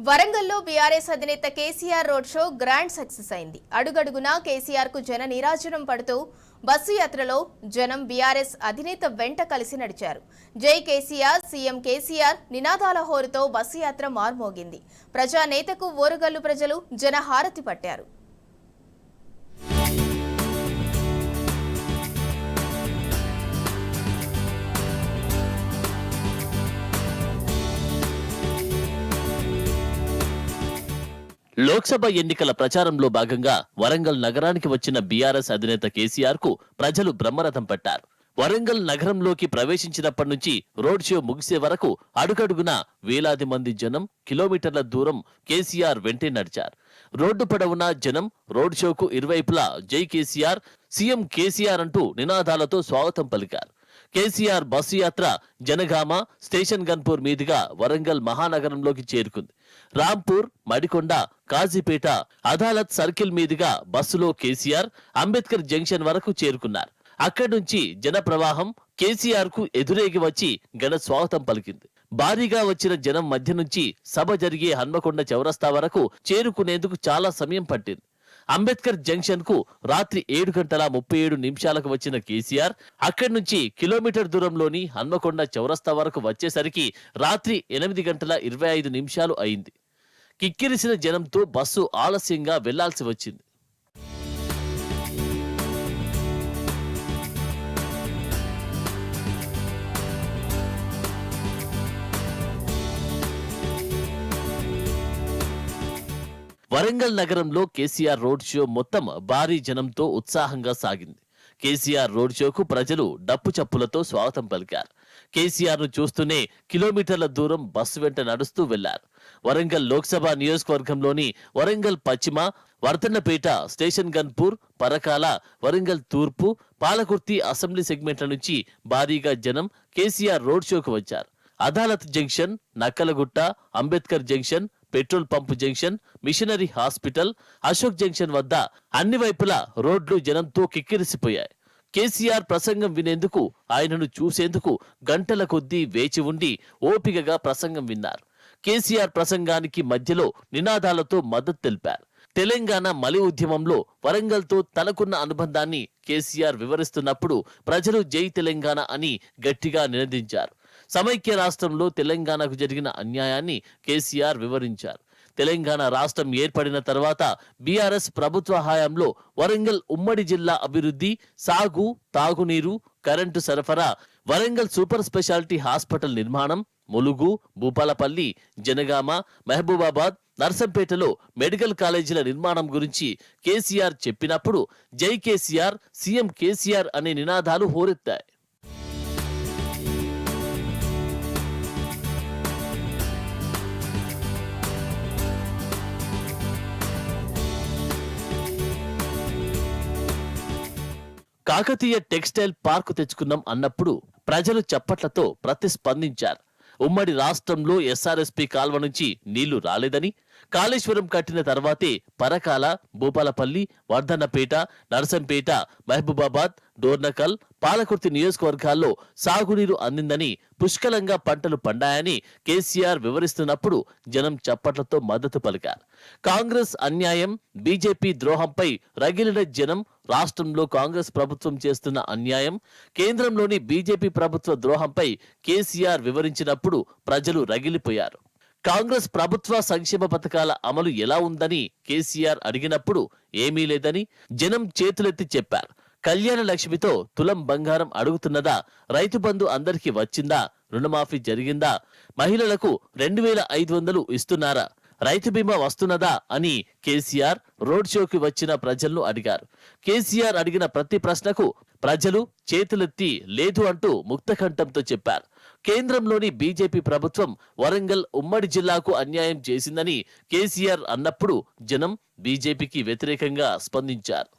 వరంగల్లో బీఆర్ఎస్ అధినేత KCR road show grand success అయింది. అడుగడుగునా కేసీఆర్ కు జన నీరాజనం పడుతూ బస్సు యాత్రలో జనం బీఆర్ఎస్ అధినేత వెంట కలిసి నడిచారు. జై కేసీఆర్, సీఎం కేసీఆర్ నినాదాల హోరుతో బస్సు యాత్ర మార్మోగింది. ప్రజానేతకు ఓరుగల్లు ప్రజలు జనహారతి పట్టారు. లోక్సభ ఎన్నికల ప్రచారంలో భాగంగా వరంగల్ నగరానికి వచ్చిన బీఆర్ఎస్ అధినేత కేసీఆర్ కు ప్రజలు బ్రహ్మరథం పట్టారు. వరంగల్ నగరంలోకి ప్రవేశించినప్పటి నుంచి రోడ్ షో ముగిసే వరకు అడుగడుగునా వేలాది మంది జనం కిలోమీటర్ల దూరం కేసీఆర్ వెంటే నడిచారు. రోడ్డు పొడవునా జనం రోడ్ షోకు ఇరువైపులా జై కేసీఆర్, సీఎం కేసీఆర్ అంటూ నినాదాలతో స్వాగతం పలికారు. కేసీఆర్ బస్సు యాత్ర జనగామ, స్టేషన్ గన్పూర్ మీదుగా వరంగల్ మహానగరంలోకి చేరుకుంది. రాంపూర్, మడికొండ, కాజీపేట, అదాలత్ సర్కిల్ మీదుగా బస్సులో కేసీఆర్ అంబేద్కర్ జంక్షన్ వరకు చేరుకున్నారు. అక్కడి నుంచి జన ప్రవాహం కేసీఆర్ కు ఎదురేగి వచ్చి ఘన స్వాగతం పలికింది. భారీగా వచ్చిన జనం మధ్య నుంచి సభ జరిగే హన్మకొండ చౌరస్తా వరకు చేరుకునేందుకు చాలా సమయం పట్టింది. అంబేద్కర్ జంక్షన్ కు రాత్రి 7:37 వచ్చిన కేసీఆర్ అక్కడి నుంచి కిలోమీటర్ దూరంలోని హన్మకొండ చౌరస్తా వరకు వచ్చేసరికి రాత్రి 8:25 అయింది. కిక్కిరిసిన జనంతో బస్సు ఆలస్యంగా వెళ్లాల్సి వచ్చింది. వరంగల్ నగరంలో కేసీఆర్ రోడ్ షో మొత్తం భారీ జనంతో ఉత్సాహంగా సాగింది. కేసీఆర్ రోడ్ షోకు ప్రజలు డప్పు చప్పులతో స్వాగతం పలికారు. కేసీఆర్ ను చూస్తూనే కిలోమీటర్ల దూరం బస్సు వెంట నడుస్తూ వెళ్లారు. వరంగల్ లోక్సభ నియోజకవర్గంలోని వరంగల్ పశ్చిమ, వర్ధన్నపేట, స్టేషన్ గన్పూర్, పరకాల, వరంగల్ తూర్పు, పాలకుర్తి అసెంబ్లీ సెగ్మెంట్ల నుంచి భారీగా జనం కేసీఆర్ రోడ్ షోకు వచ్చారు. Adalat junction, Nakkalagutta, Ambedkar junction, petrol pump junction, machinery hospital, Ashok junction వద్ద అన్ని వైపులా రోడ్లు జనంతో కిక్కిరిసిపోయాయి. కేసీఆర్ ప్రసంగం వినేందుకు, ఆయనను చూసేందుకు గంటల కొద్దీ వేచి ఉండి ఓపికగా ప్రసంగం విన్నారు. కేసీఆర్ ప్రసంగానికి మధ్యలో నినాదాలతో మద్దతు తెలిపారు. తెలంగాణ మలి ఉద్యమంలో వరంగల్తో తనకున్న అనుబంధాన్ని కేసీఆర్ వివరిస్తున్నప్పుడు ప్రజలు జై తెలంగాణ అని గట్టిగా నినదించారు. సమైక్య రాష్ట్రంలో తెలంగాణకు జరిగిన అన్యాయాన్ని కేసీఆర్ వివరించారు. తెలంగాణ రాష్ట్రం ఏర్పడిన తర్వాత బీఆర్ఎస్ ప్రభుత్వ హయాంలో వరంగల్ ఉమ్మడి జిల్లా అభివృద్ధి, సాగు, తాగునీరు, కరెంటు సరఫరా, వరంగల్ సూపర్ స్పెషాలిటీ హాస్పిటల్ నిర్మాణం, ములుగు, భూపాలపల్లి, జనగామ, మహబూబాబాద్, నర్సంపేటలో మెడికల్ కాలేజీల నిర్మాణం గురించి కేసీఆర్ చెప్పినప్పుడు జై కేసీఆర్, సీఎం కేసీఆర్ అనే నినాదాలు హోరెత్తాయి. కాకతీయ టెక్స్టైల్ పార్కు తెచ్చుకున్నాం అన్నప్పుడు ప్రజలు చప్పట్లతో ప్రతిస్పందించారు. ఉమ్మడి రాష్ట్రంలో ఎస్ఆర్ఎస్పీ కాల్వ నుంచి నీళ్లు రాలేదని, కాళేశ్వరం కట్టిన తర్వాతే పరకాల, భూపాలపల్లి, వర్ధన్నపేట, నర్సంపేట, మహబూబాబాద్, డోర్నకల్, పాలకుర్తి నియోజకవర్గాల్లో సాగునీరు అందిందని, పుష్కలంగా పంటలు పండాయని కేసీఆర్ వివరిస్తున్నప్పుడు జనం చప్పట్లతో మద్దతు పలికారు. కాంగ్రెస్ అన్యాయం, బీజేపీ ద్రోహంపై రగిలిన జనం, రాష్ట్రంలో కాంగ్రెస్ ప్రభుత్వం చేస్తున్న అన్యాయం, కేంద్రంలోని బీజేపీ ప్రభుత్వ ద్రోహంపై కేసీఆర్ వివరించినప్పుడు ప్రజలు రగిలిపోయారు. కాంగ్రెస్ ప్రభుత్వ సంక్షేమ పథకాల అమలు ఎలా ఉందని కేసీఆర్ అడిగినప్పుడు ఏమీ లేదని జనం చేతులెత్తి చెప్పారు. కళ్యాణ లక్ష్మితో తులం బంగారం అడుగుతున్నదా? రైతు బంధు అందరికీ వచ్చిందా? రుణమాఫీ జరిగిందా? మహిళలకు 2500 ఇస్తున్నారా? రైతు బీమా వస్తున్నదా అని కేసీఆర్ రోడ్ షోకి వచ్చిన ప్రజలను అడిగారు. కేసీఆర్ అడిగిన ప్రతి ప్రశ్నకు ప్రజలు చేతులెత్తి లేదు అంటూ ముక్తకంఠంతో చెప్పారు. కేంద్రంలోని బీజేపీ ప్రభుత్వం వరంగల్ ఉమ్మడి జిల్లాకు అన్యాయం చేసిందని కేసీఆర్ అన్నప్పుడు జనం బీజేపీకి వ్యతిరేకంగా స్పందించారు.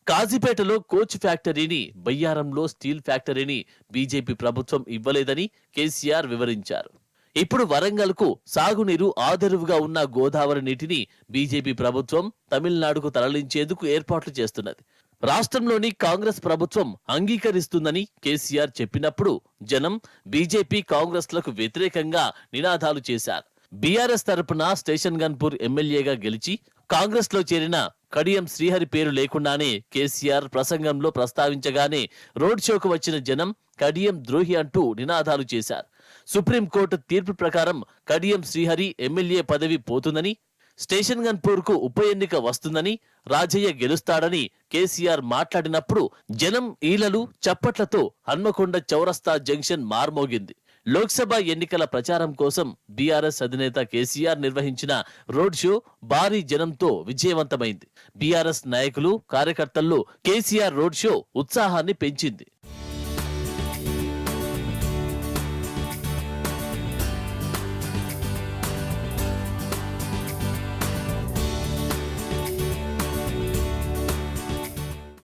కాజీపేటలో కోచ్ ఫ్యాక్టరీని, బయ్యారంలో స్టీల్ ఫ్యాక్టరీని బీజేపీ ప్రభుత్వం ఇవ్వలేదని కేసీఆర్ వివరించారు. ఇప్పుడు వరంగల్కు సాగునీరు ఆదరువుగా ఉన్న గోదావరి నీటిని బీజేపీ ప్రభుత్వం తమిళనాడుకు తరలించేందుకు ఏర్పాట్లు చేస్తున్నది. రాష్ట్రంలోని కాంగ్రెస్ ప్రభుత్వం అంగీకరిస్తుందని కేసీఆర్ చెప్పినప్పుడు జనం బీజేపీ కాంగ్రెస్లకు వ్యతిరేకంగా నినాదాలు చేశారు. బీఆర్ఎస్ తరపున స్టేషన్ గన్పూర్ ఎమ్మెల్యేగా గెలిచి కాంగ్రెస్ లో చేరిన కడియం శ్రీహరి పేరు లేకుండానే కేసీఆర్ ప్రసంగంలో ప్రస్తావించగానే రోడ్ షోకు వచ్చిన జనం కడియం ద్రోహి అంటూ నినాదాలు చేశారు. సుప్రీంకోర్టు తీర్పు ప్రకారం కడియం శ్రీహరి ఎమ్మెల్యే పదవి పోతుందని, స్టేషన్ గన్పూర్ కు ఉప ఎన్నిక వస్తుందని, రాజయ్య గెలుస్తాడని కేసీఆర్ మాట్లాడినప్పుడు జనం ఈలలు చప్పట్లతో హన్మకొండ చౌరస్తా జంక్షన్ మార్మోగింది. లోక్సభ ఎన్నికల ప్రచారం కోసం బీఆర్ఎస్ అధినేత కేసీఆర్ నిర్వహించిన రోడ్ షో భారీ జనంతో విజయవంతమైంది. బీఆర్ఎస్ నాయకులు, కార్యకర్తల్లో కేసీఆర్ రోడ్ షో ఉత్సాహాన్ని పెంచింది.